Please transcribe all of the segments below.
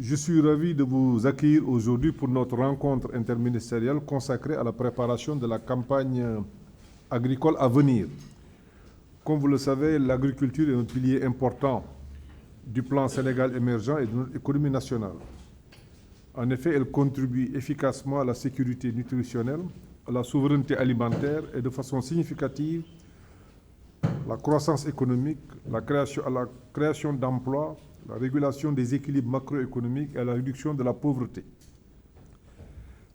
Je suis ravi de vous accueillir aujourd'hui pour notre rencontre interministérielle consacrée à la préparation de la campagne agricole à venir. Comme vous le savez, l'agriculture est un pilier important du plan Sénégal émergent et de notre économie nationale. En effet, elle contribue efficacement à la sécurité nutritionnelle, à la souveraineté alimentaire et de façon significative la croissance économique, à la création d'emplois, la régulation des équilibres macroéconomiques et à la réduction de la pauvreté.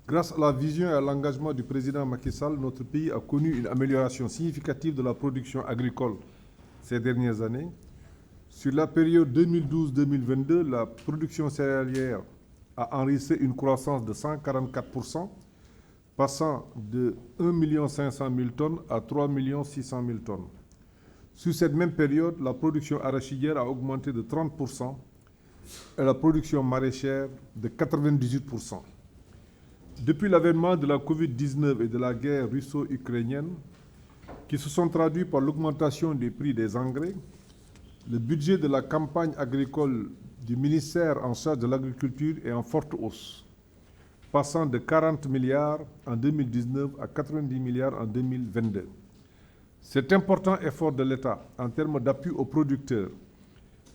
Grâce à la vision et à l'engagement du président Macky Sall, notre pays a connu une amélioration significative de la production agricole ces dernières années. Sur la période 2012-2022, la production céréalière a enregistré une croissance de 144%, passant de 1 500 000 tonnes à 3 600 000 tonnes. Sur cette même période, la production arachidière a augmenté de 30% et la production maraîchère de 98%. Depuis l'avènement de la Covid-19 et de la guerre russo-ukrainienne, qui se sont traduits par l'augmentation des prix des engrais, le budget de la campagne agricole du ministère en charge de l'agriculture est en forte hausse, passant de 40 milliards en 2019 à 90 milliards en 2022. Cet important effort de l'État en termes d'appui aux producteurs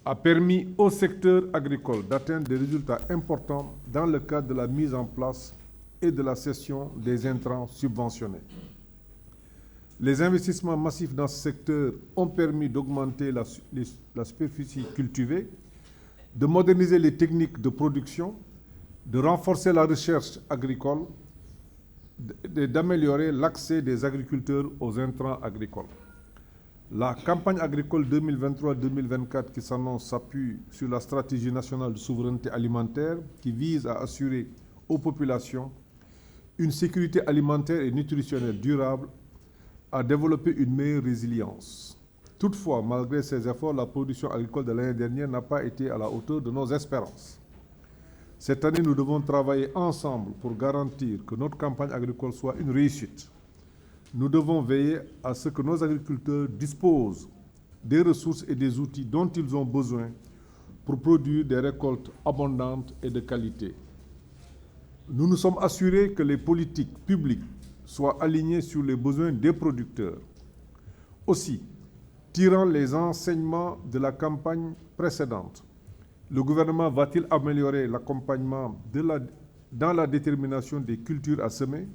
a permis au secteur agricole d'atteindre des résultats importants dans le cadre de la mise en place et de la cession des intrants subventionnés. Les investissements massifs dans ce secteur ont permis d'augmenter la superficie cultivée, de moderniser les techniques de production, de renforcer la recherche agricole et d'améliorer l'accès des agriculteurs aux intrants agricoles. La campagne agricole 2023-2024 qui s'annonce s'appuie sur la stratégie nationale de souveraineté alimentaire qui vise à assurer aux populations une sécurité alimentaire et nutritionnelle durable, à développer une meilleure résilience. Toutefois, malgré ces efforts, la production agricole de l'année dernière n'a pas été à la hauteur de nos espérances. Cette année, nous devons travailler ensemble pour garantir que notre campagne agricole soit une réussite. Nous devons veiller à ce que nos agriculteurs disposent des ressources et des outils dont ils ont besoin pour produire des récoltes abondantes et de qualité. Nous nous sommes assurés que les politiques publiques soient alignées sur les besoins des producteurs. Aussi, tirant les enseignements de la campagne précédente, le gouvernement va-t-il améliorer l'accompagnement dans la détermination des cultures à semer,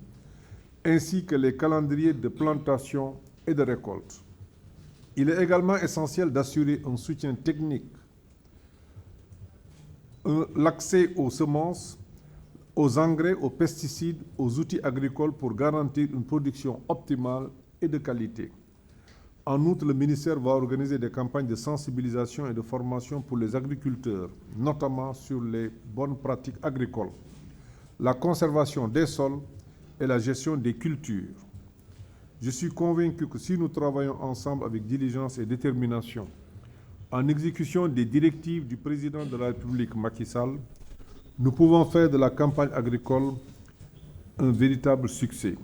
ainsi que les calendriers de plantation et de récolte? Il est également essentiel d'assurer un soutien technique, l'accès aux semences, aux engrais, aux pesticides, aux outils agricoles pour garantir une production optimale et de qualité. En outre, le ministère va organiser des campagnes de sensibilisation et de formation pour les agriculteurs, notamment sur les bonnes pratiques agricoles, la conservation des sols et la gestion des cultures. Je suis convaincu que si nous travaillons ensemble avec diligence et détermination, en exécution des directives du président de la République Macky Sall, nous pouvons faire de la campagne agricole un véritable succès.